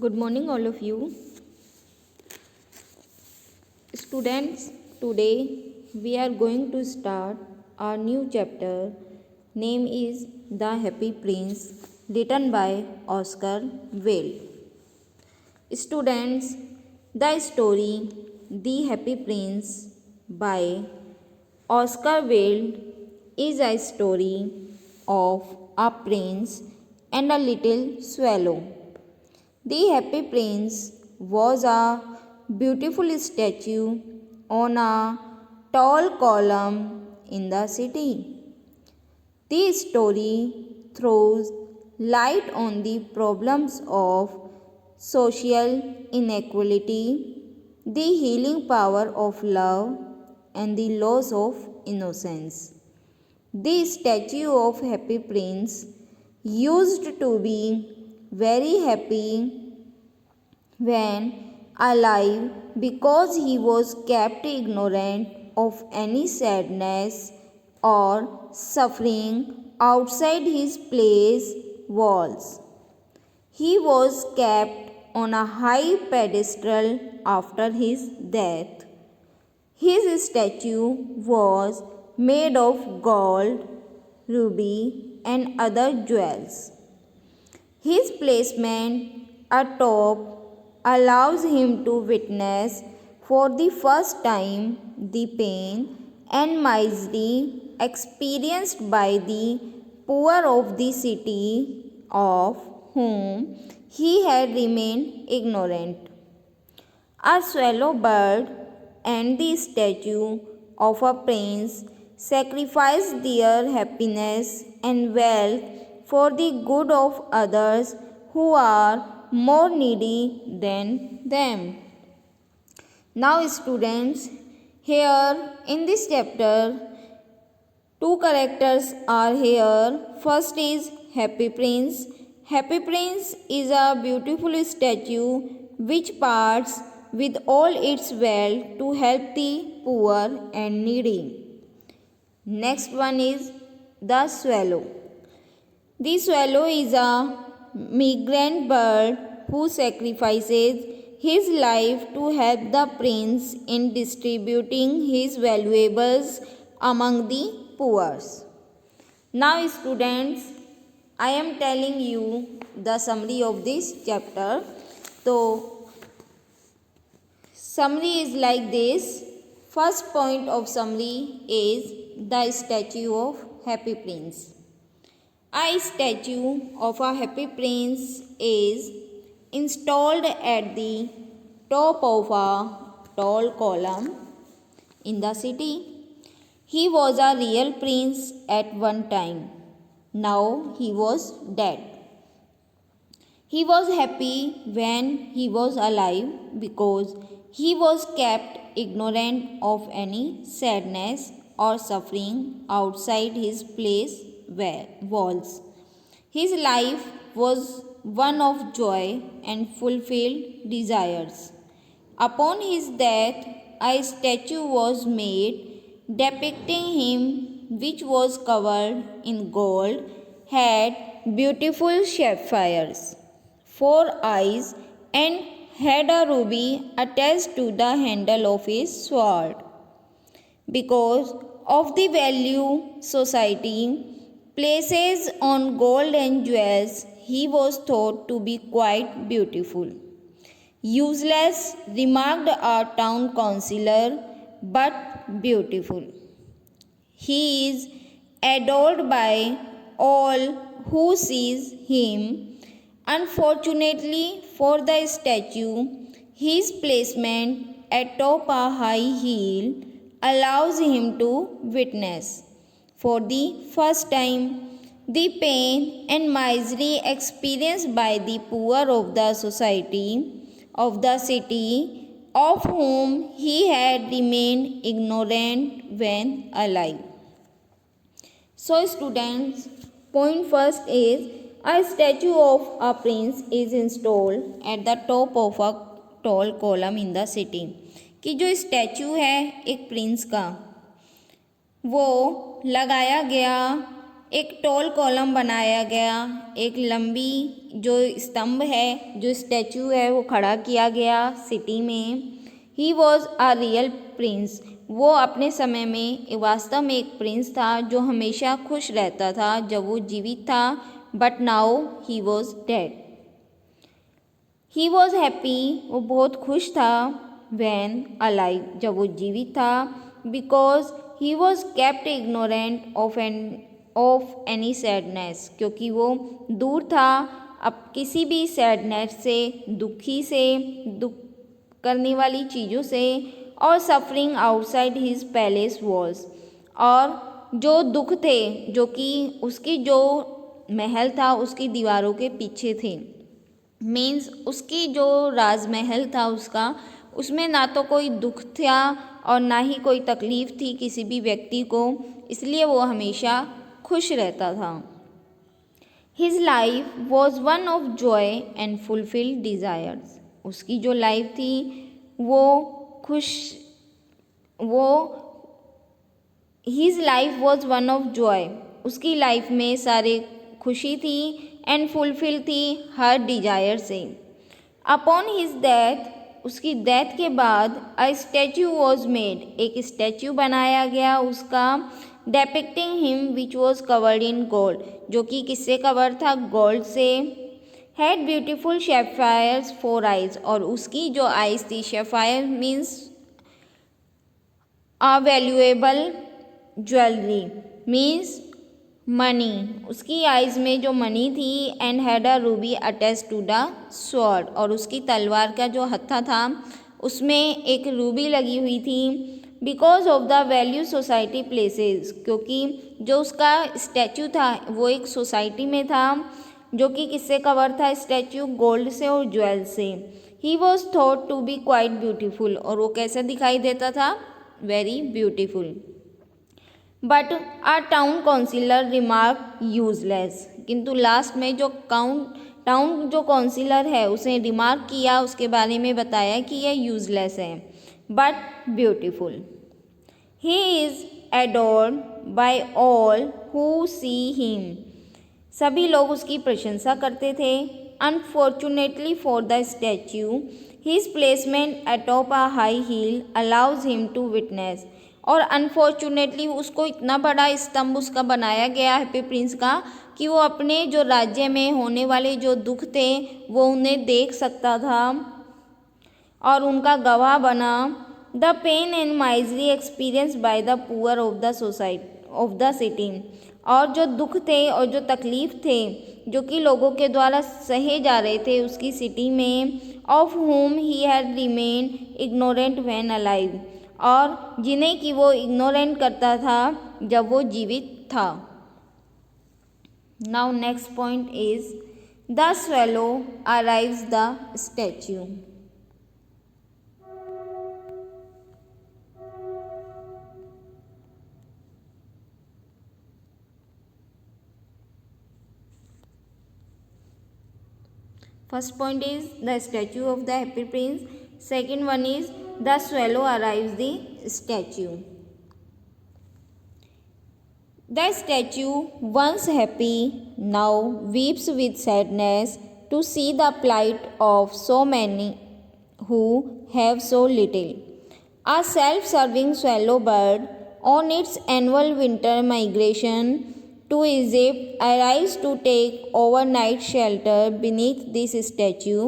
Good morning, all of you. Students, today we are going to start our new chapter. Name is The Happy Prince, written by Oscar Wilde. Students, the story The Happy Prince by Oscar Wilde is a story of a prince and a little swallow. The Happy Prince was a beautiful statue on a tall column in the city. The story throws light on the problems of social inequality, the healing power of love, and the loss of innocence. The statue of Happy Prince used to be very happy when alive because he was kept ignorant of any sadness or suffering outside his palace walls. He was kept on a high pedestal after his death. His statue was made of gold, ruby, and other jewels. His placement atop allows him to witness for the first time the pain and misery experienced by the poor of the city of whom he had remained ignorant. A swallow bird and the statue of a prince sacrifice their happiness and wealth for the good of others who are more needy than them. Now, students, here in this chapter, two characters are here. First is Happy Prince. Happy Prince is a beautiful statue which parts with all its wealth to help the poor and needy. Next one is the swallow. The swallow is a migrant bird who sacrifices his life to help the prince in distributing his valuables among the poor. Now, students, I am telling you the summary of this chapter. So, summary is like this. First point of summary is the statue of Happy Prince. A statue of a happy prince is installed at the top of a tall column in the city. He was a real prince at one time. Now he was dead. He was happy when he was alive because he was kept ignorant of any sadness or suffering outside his palace walls. His life was one of joy and fulfilled desires. Upon his death, a statue was made depicting him, which was covered in gold, had beautiful sapphires, 4 eyes, and had a ruby attached to the handle of his sword. Because of the value society places on gold and jewels, he was thought to be quite beautiful. Useless, remarked a town councillor, but beautiful. He is adored by all who sees him. Unfortunately for the statue, his placement atop a high hill allows him to witness for the first time the pain and misery experienced by the poor of the society of the city of whom he had remained ignorant when alive. So, students, point first is a statue of a prince is installed at the top of a tall column in the city. कि जो statue है एक Prince का वो लगाया गया एक toll column बनाया गया, एक लंबी जो स्तंभ है, जो स्टैचू है वो खड़ा किया गया सिटी में। He was a real Prince, वो अपने समय में वास्तव में एक प्रिंस था जो हमेशा खुश रहता था जब वो जीवित था। But now he was dead. He was happy, वो बहुत खुश था। व्हेन अलाइव, जब वो जीवित था। Because he was kept ignorant of any sadness, क्योंकि वो दूर था अब किसी भी सैडनेस से, दुख करने वाली चीज़ों से, और suffering outside his palace walls, और जो दुख थे जो कि उसकी जो महल था उसकी दीवारों के पीछे थे। मीन्स उसकी जो राजमहल था उसका, उसमें ना तो कोई दुख था और ना ही कोई तकलीफ़ थी किसी भी व्यक्ति को, इसलिए वो हमेशा खुश रहता था। His life was one of joy and fulfilled desires, उसकी जो लाइफ थी his life was one of joy, उसकी लाइफ में सारे खुशी थी, एंड फुलफिल थी हर डिजायर से। अपॉन हिज डेथ, उसकी डेथ के बाद अ स्टैचू वॉज मेड, एक स्टैचू बनाया गया उसका, depicting him which was covered in gold, जो कि किससे कवर था, गोल्ड से। Had beautiful sapphires for eyes, और उसकी जो आइज थी, sapphire means a valuable jewellery, means money, उसकी आइज़ में जो मनी थी। And had a ruby attach to the sword, और उसकी तलवार का जो हत्था था उसमें एक रूबी लगी हुई थी। Because of the value society places, क्योंकि जो उसका स्टैचू था वो एक सोसाइटी में था, जो कि किससे कवर था स्टैचू, गोल्ड से और ज्वेल से। He was thought to be quite beautiful, और वो कैसा दिखाई देता था, very beautiful. But a town councillor remark useless, किंतु लास्ट में जो टाउन जो काउंसिलर है उसने रिमार्क किया, उसके बारे में बताया कि यह यूजलेस है but beautiful. He is adored by all who see him, सभी लोग उसकी प्रशंसा करते थे। Unfortunately for the statue, his placement atop a high hill allows him to witness, और अनफॉर्चुनेटली उसको इतना बड़ा स्तंभ उसका बनाया गया हैप्पी प्रिंस का कि वो अपने जो राज्य में होने वाले जो दुख थे वो उन्हें देख सकता था और उनका गवाह बना। The pain and misery experience by the poor of the city, और जो दुख थे और जो तकलीफ थे जो कि लोगों के द्वारा सहे जा रहे थे उसकी सिटी में, of whom he had remained ignorant when alive, और जिन्हें कि वो इग्नोरेंट करता था जब वो जीवित था। Now next point is the swallow arrives the statue. First point is the statue of the happy prince. Second one is the swallow arrives the statue. The statue, once happy, now weeps with sadness to see the plight of so many who have so little. A self-serving swallow bird on its annual winter migration to Egypt arrives to take overnight shelter beneath this statue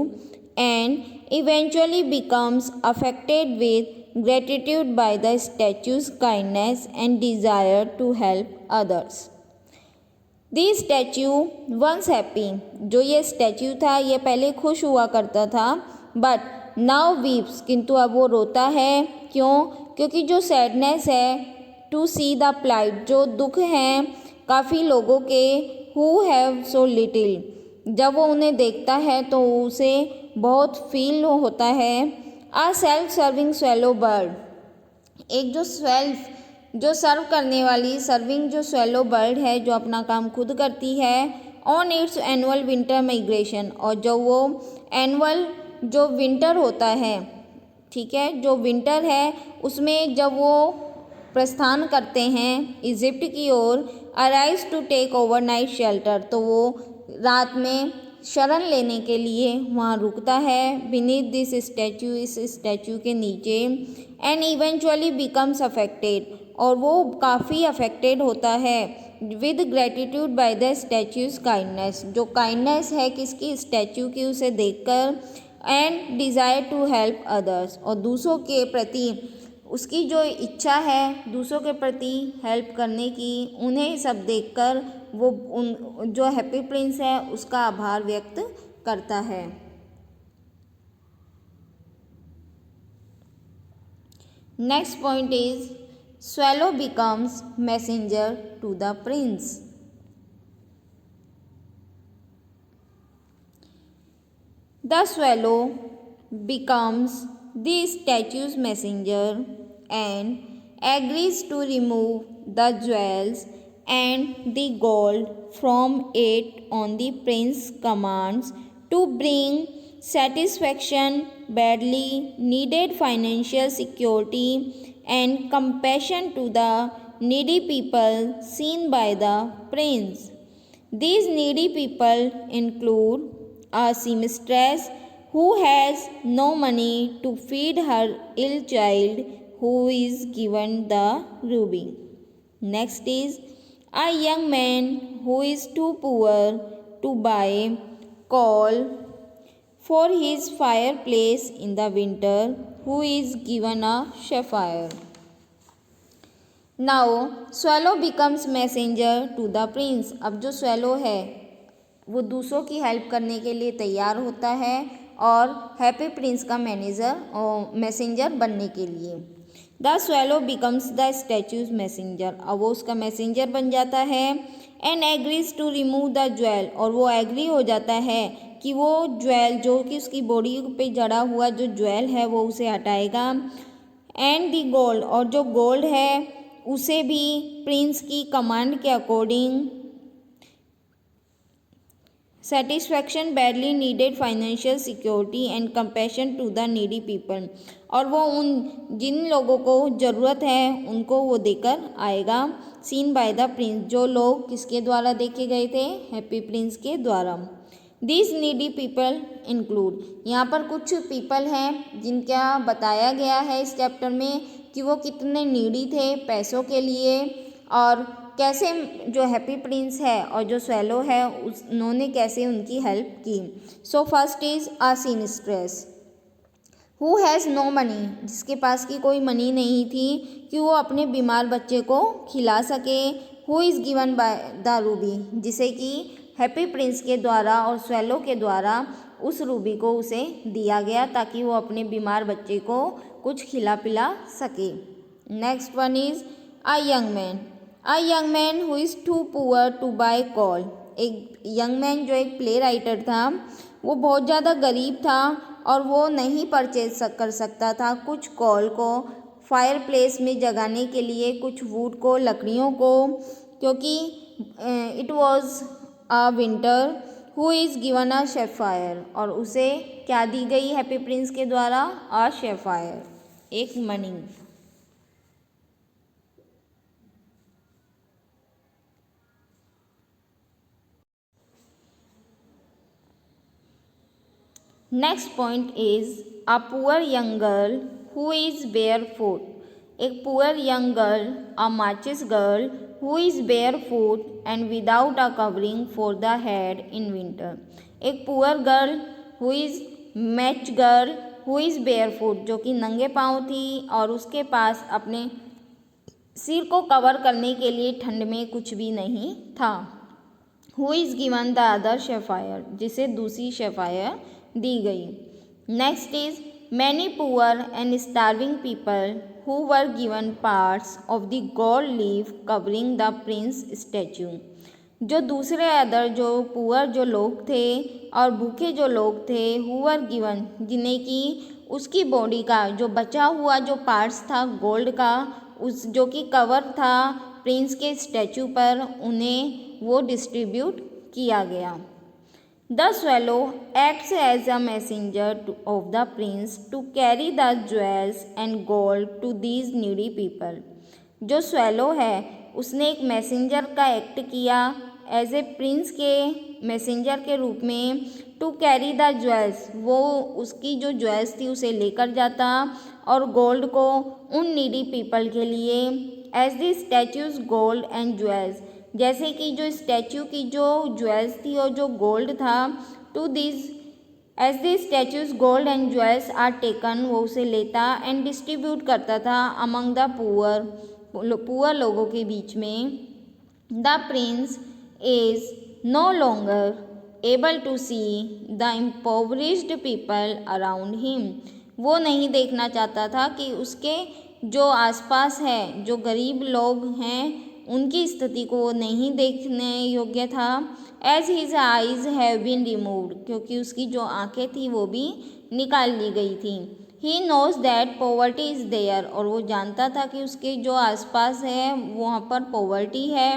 and eventually becomes affected with gratitude by the statue's kindness and desire to help others. This statue once happy, जो ये statue था ये पहले खुश हुआ करता था, but now weeps, किंतु अब वो रोता है। क्यों? क्योंकि जो सैडनेस है, टू सी द प्लाइट, जो दुख हैं काफ़ी लोगों के, हु हैव सो लिटिल, जब वो उन्हें देखता है तो उसे बहुत फील होता है। आ सेल्फ सर्विंग स्वेलो बर्ड, एक जो सर्व करने वाली सर्विंग जो स्वेलो बर्ड है जो अपना काम खुद करती है, on it's annual winter migration, और जो वो एनुअल जो विंटर होता है, ठीक है, जो विंटर है उसमें जब वो प्रस्थान करते हैं इजिप्ट की ओर, arise to take overnight shelter, तो वो रात में शरण लेने के लिए वहाँ रुकता है बीनीथ दिस स्टैचू, इस स्टैचू के नीचे, एंड इवेंचुअली बिकम्स अफेक्टेड, और वो काफ़ी अफेक्टेड होता है with gratitude by the statue's kindness, जो काइंडनेस है किसकी, स्टैचू की, उसे देखकर, and desire to help others, और दूसरों के प्रति उसकी जो इच्छा है दूसरों के प्रति हेल्प करने की, उन्हें सब देखकर वो उन जो हैप्पी प्रिंस है उसका आभार व्यक्त करता है। Next point is swallow becomes messenger to the prince. The swallow becomes the statue's messenger and agrees to remove the jewels and the gold from it on the prince's commands to bring satisfaction, badly needed financial security and compassion to the needy people seen by the prince. These needy people include a seamstress who has no money to feed her ill child, who is given the ruby. Next is a young man who is too poor to buy coal for his fireplace in the winter, who is given a sapphire. Now swallow becomes messenger to the prince. अब जो swallow है वो दूसरों की help करने के लिए तैयार होता है और हैप्पी प्रिंस का मैसेंजर बनने के लिए। The swallow becomes the statue's messenger, अब वो उसका मैसेंजर बन जाता है। And agrees to remove the jewel, और वो एग्री हो जाता है कि वो ज्वेल जो कि उसकी बॉडी पे जड़ा हुआ जो ज्वेल है वो उसे हटाएगा। एंड द गोल्ड, और जो गोल्ड है उसे भी प्रिंस की कमांड के according satisfaction, badly needed financial security and compassion to the needy people, और वो उन जिन लोगों को ज़रूरत है उनको वो देकर आएगा। सीन बाय द प्रिंस, जो लोग किसके द्वारा देखे गए थे, हैप्पी प्रिंस के द्वारा। दिस नीडी पीपल इंक्लूड, यहाँ पर कुछ पीपल हैं जिनका बताया गया है इस चैप्टर में कि वो कितने नीडी थे पैसों के लिए, और कैसे जो हैप्पी प्रिंस है और जो स्वैलो है उन्होंने कैसे उनकी हेल्प की। So first is a seamstress who has no money, जिसके पास की कोई मनी नहीं थी कि वो अपने बीमार बच्चे को खिला सके। Who is given by the Ruby, जिसे कि हैप्पी प्रिंस के द्वारा और स्वैलो के द्वारा उस रूबी को उसे दिया गया ताकि वो अपने बीमार बच्चे को कुछ खिला पिला सके। Next one is a young man, a young man who is too poor to buy coal, एक यंग मैन जो एक प्ले राइटर था वो बहुत ज़्यादा गरीब था और वो नहीं परचेज कर सकता था कुछ कॉल को फायर प्लेस में जगाने के लिए, कुछ वुड को, लकड़ियों को, क्योंकि it was a winter. Who is given a sapphire, और उसे क्या दी गई हैप्पी प्रिंस के द्वारा, अ शेफायर, एक money. Next point is a poor young girl who is barefoot, एक पुअर यंग गर्ल, अ माचिस girl who is barefoot and without a covering for the head in winter, एक poor girl who is match girl who is barefoot, जो कि नंगे पाँव थी और उसके पास अपने सिर को कवर करने के लिए ठंड में कुछ भी नहीं था। Who is given the other sapphire, जिसे दूसरी शेफायर दी गई। Next is many poor and starving people who were given parts of the gold leaf covering the prince statue, जो दूसरे अदर जो पुअर जो लोग थे और भूखे जो लोग थे, हु वर गिवन, जिन्हें कि उसकी बॉडी का जो बचा हुआ जो पार्ट्स था गोल्ड का, उस जो कि कवर था प्रिंस के स्टैचू पर, उन्हें वो डिस्ट्रीब्यूट किया गया। The swallow acts as a messenger of the prince to carry the jewels and gold to these needy people. जो स्वेलो है उसने एक मैसेंजर का एक्ट किया एज ए प्रिंस के मैसेंजर के रूप में टू कैरी द ज्वेल्स। वो उसकी जो ज्वेल्स थी उसे लेकर जाता और गोल्ड को उन नीडी पीपल के लिए as the statue's gold and jewels, जैसे कि जो स्टैच्यू की जो ज्वेल्स थी और जो गोल्ड था, to this as the statue's gold and jewels are taken, वो उसे लेता एंड डिस्ट्रीब्यूट करता था अमंग द पुअर लोगों के बीच में। The prince is no longer able to see the impoverished people around him. वो नहीं देखना चाहता था कि उसके जो आसपास है जो गरीब लोग हैं उनकी स्थिति को वो नहीं देखने योग्य था। As his eyes have been removed, क्योंकि उसकी जो आंखें थी वो भी निकाल ली गई थी। He knows that poverty is there, और वो जानता था कि उसके जो आसपास है वहाँ पर पॉवर्टी है।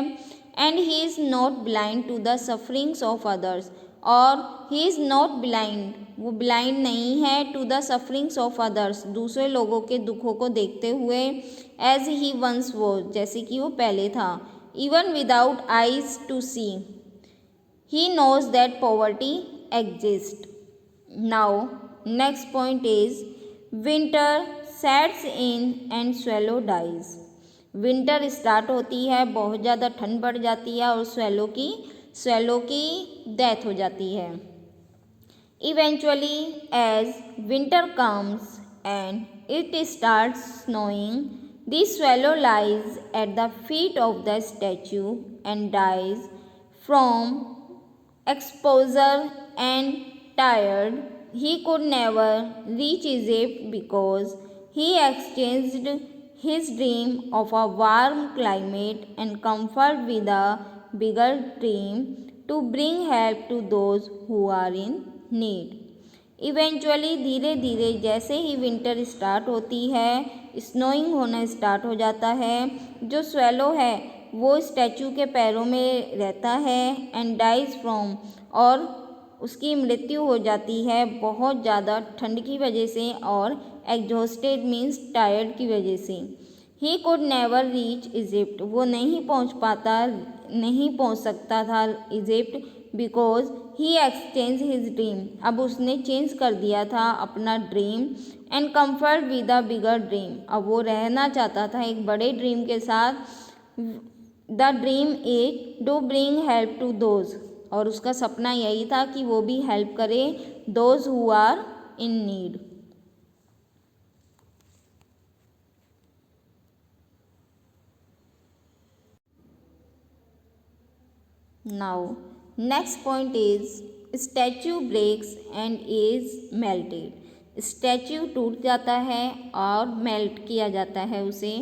And he is not blind to the sufferings of others, और ही इज़ नॉट ब्लाइंड, वो ब्लाइंड नहीं है to the sufferings of others, दूसरे लोगों के दुखों को देखते हुए। एज ही वंस वॉज, जैसे कि वो पहले था। Even without eyes to see he knows that poverty exists. Now, next point is winter sets in and swallow dies. Winter start होती है, बहुत ज़्यादा ठंड बढ़ जाती है और swallow की डेथ हो जाती है। Eventually, as winter comes and it starts snowing, the swallow lies at the feet of the statue and dies from exposure and tired. He could never reach Egypt because he exchanged his dream of a warm climate and comfort with a bigger dream to bring help to those who are in need. Eventually धीरे धीरे जैसे ही winter start होती है, snowing होना start हो जाता है। जो स्वेलो है वो स्टैचू के पैरों में रहता है एंड डाइज फ्रॉम, और उसकी मृत्यु हो जाती है बहुत ज़्यादा ठंड की वजह से और एग्जॉस्टेड मीन्स टायर्ड की वजह से। He could never reach Egypt, वो नहीं पहुंच सकता था Egypt because he exchange his dream, अब उसने चेंज कर दिया था अपना dream and comfort with a bigger dream, अब वो रहना चाहता था एक बड़े ड्रीम के साथ। The dream is to bring help to those, और उसका सपना यही था कि वो भी हेल्प करे those who are in need. Now next point is statue breaks and is melted. Statue टूट जाता है और मेल्ट किया जाता है उसे।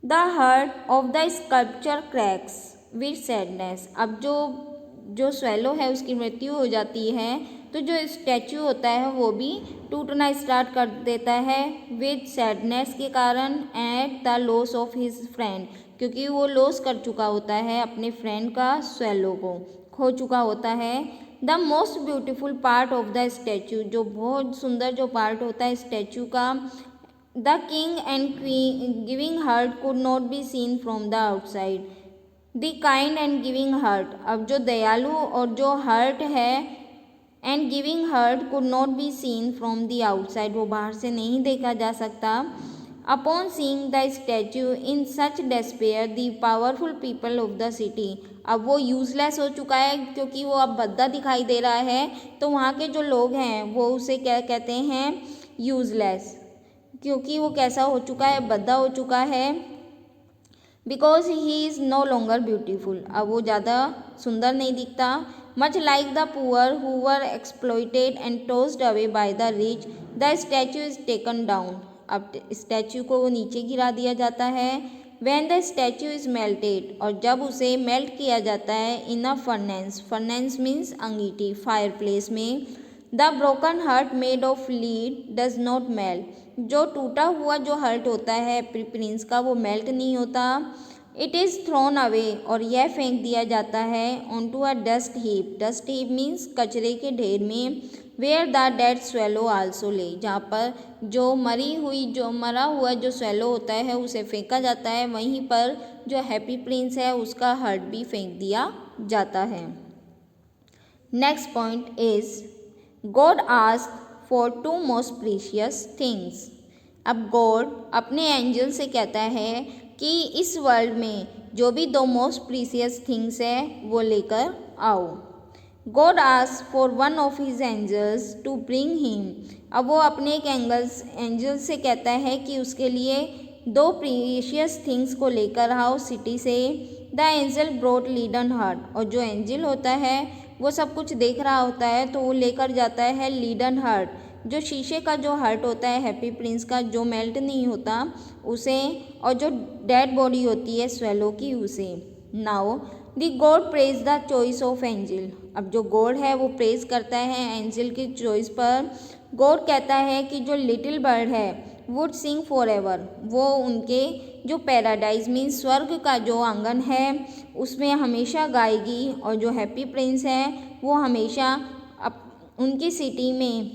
The heart of the sculpture cracks with sadness, अब जो स्वेलो है उसकी मृत्यु हो जाती है तो जो स्टैच्यू होता है वो भी टूटना स्टार्ट कर देता है विद सैडनेस के कारण at the loss of his friend, क्योंकि वो लॉस कर चुका होता है अपने फ्रेंड का, स्वेलो को खो चुका होता है। The most beautiful part of the statue, जो बहुत सुंदर जो पार्ट होता है स्टैचू का, the king and queen giving heart could not be seen from the outside. The kind and giving heart, अब जो दयालु और जो हार्ट है and giving heart could not be seen from the outside, वो बाहर से नहीं देखा जा सकता। Upon seeing the statue in such despair the powerful people of the city, अब वो यूजलेस हो चुका है क्योंकि वो अब भद्दा दिखाई दे रहा है, तो वहाँ के जो लोग हैं वो उसे क्या कहते हैं, यूजलेस, क्योंकि वो कैसा हो चुका है, भद्दा हो चुका है। Because he is no longer beautiful, अब वो ज़्यादा सुंदर नहीं दिखता। Much like the poor who were exploited and tossed away by the rich, the statue is taken down, अब स्टैचू को वो नीचे गिरा दिया जाता है। When the statue is melted, और जब उसे मेल्ट किया जाता है in a furnace, furnace means अंगीठी, फायर प्लेस में। The broken heart made of lead does not melt, जो टूटा हुआ जो हार्ट होता है प्रिंस का वो मेल्ट नहीं होता। इट इज़ थ्रोन अवे, और यह फेंक दिया जाता है on to a dust heap, dust heap means कचरे के ढेर में। Where the dead swallow also lay, जहाँ पर जो मरा हुआ जो स्वेलो होता है उसे फेंका जाता है, वहीं पर जो हैप्पी प्रिंस है उसका हार्ट भी फेंक दिया जाता है। Next point is God ask for two most precious things. अब गॉड अपने एंजल से कहता है कि इस वर्ल्ड में जो भी दो मोस्ट प्रीशियस थिंग्स है वो लेकर आओ। God ask for one of his angels to bring him. अब वो अपने एक एंजल से कहता है कि उसके लिए दो प्रीशियस थिंग्स को लेकर आओ सिटी से। द एंजल ब्रोट लीडन हार्ट, और जो एंजल होता है वो सब कुछ देख रहा होता है तो वो लेकर जाता है लीडन हार्ट, जो शीशे का जो हार्ट होता है हैप्पी प्रिंस का, जो मेल्ट नहीं होता उसे, और जो डेड बॉडी होती है स्वेलो की उसे। Now the God praise the choice of angel. अब जो गॉड है वो प्रेज करता है एंजल की चॉइस पर। गॉड कहता है कि जो लिटिल बर्ड है वुड सिंग फॉर एवर, वो उनके जो पैराडाइज मीन्स स्वर्ग का जो आंगन है उसमें हमेशा गाएगी, और जो हैप्पी प्रिंस है वो हमेशा उनकी सिटी में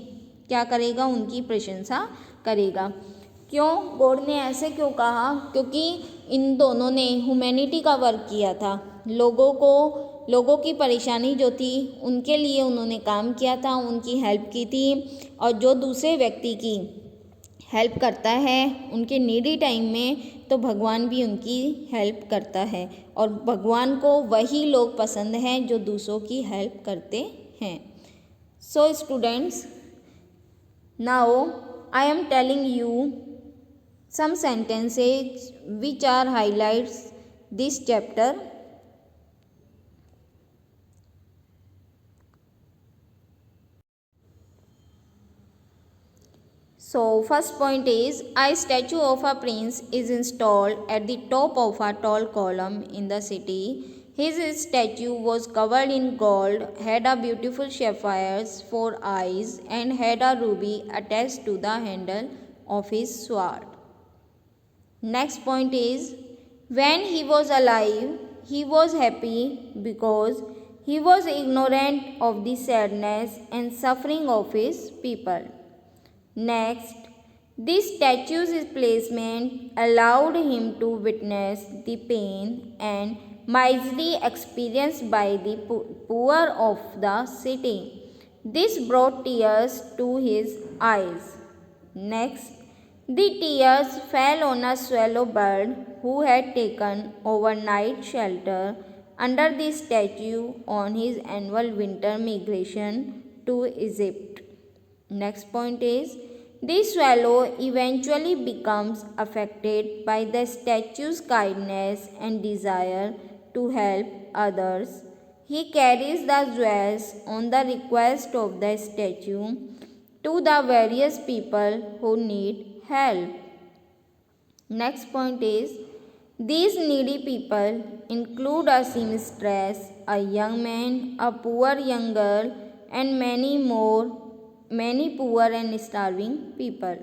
क्या करेगा, उनकी प्रशंसा करेगा। क्यों गॉड ने ऐसे क्यों कहा? क्योंकि इन दोनों ने ह्यूमैनिटी का वर्क किया था, लोगों की परेशानी जो थी उनके लिए उन्होंने काम किया था, उनकी हेल्प की थी। और जो दूसरे व्यक्ति की हेल्प करता है उनके नीडी टाइम में तो भगवान भी उनकी हेल्प करता है, और भगवान को वही लोग पसंद हैं जो दूसरों की हेल्प करते हैं। So students, now I am telling you some sentences which are highlights this chapter. So first point is, a statue of a prince is installed at the top of a tall column in the city. His statue was covered in gold, had a beautiful sapphires for eyes, and had a ruby attached to the handle of his sword. Next point is, when he was alive, he was happy because he was ignorant of the sadness and suffering of his people. Next, this statue's placement allowed him to witness the pain and misery experienced by the poor of the city. This brought tears to his eyes. Next, the tears fell on a swallow bird who had taken overnight shelter under the statue on his annual winter migration to Egypt. Next point is, the swallow eventually becomes affected by the statue's kindness and desire to help others. He carries the jewels on the request of the statue to the various people who need help. Next point is, these needy people include a seamstress, a young man, a poor young girl, and many poor and starving people.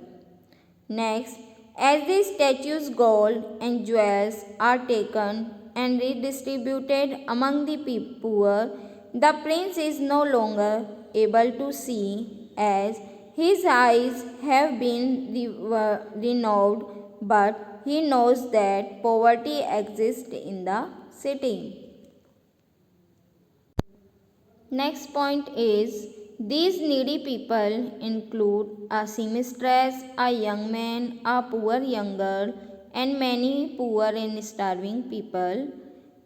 Next, as the statue's gold and jewels are taken and redistributed among the poor, the prince is no longer able to see, as his eyes have been renewed, but he knows that poverty exists in the city. Next point is, these needy people include a seamstress, a young man, a poor young girl, and many poor and starving people.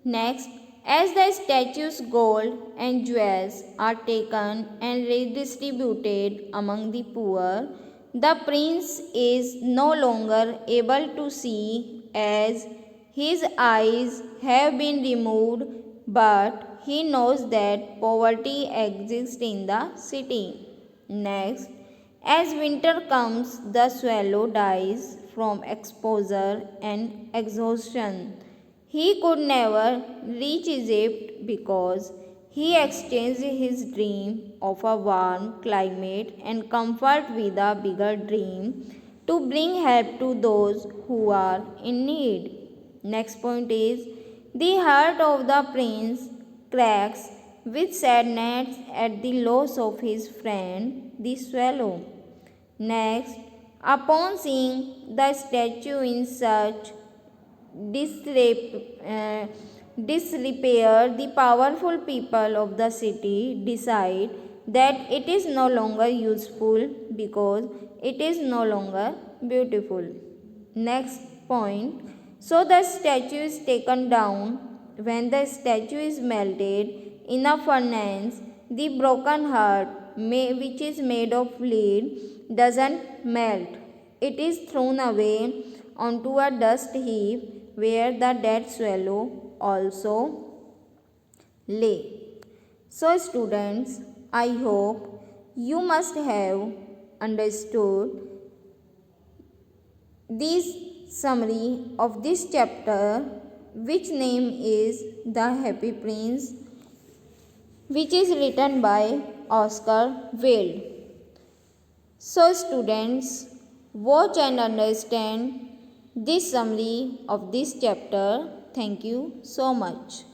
Next, as the statue's gold and jewels are taken and redistributed among the poor, the prince is no longer able to see, as his eyes have been removed, but he knows that poverty exists in the city. Next, as winter comes, the swallow dies from exposure and exhaustion. He could never reach Egypt because he exchanged his dream of a warm climate and comfort with a bigger dream to bring help to those who are in need. Next point is, the heart of the prince cracks with sadness at the loss of his friend, the swallow. Next, upon seeing the statue in such disrepair, the powerful people of the city decide that it is no longer useful because it is no longer beautiful. Next point. So the statue is taken down. When the statue is melted in a furnace, the broken heart, which is made of lead, doesn't melt. It is thrown away onto a dust heap where the dead swallow also lay. So, students, I hope you must have understood this summary of this chapter, which name is The Happy Prince, which is written by Oscar Wilde. So, students, watch and understand this summary of this chapter. Thank you so much.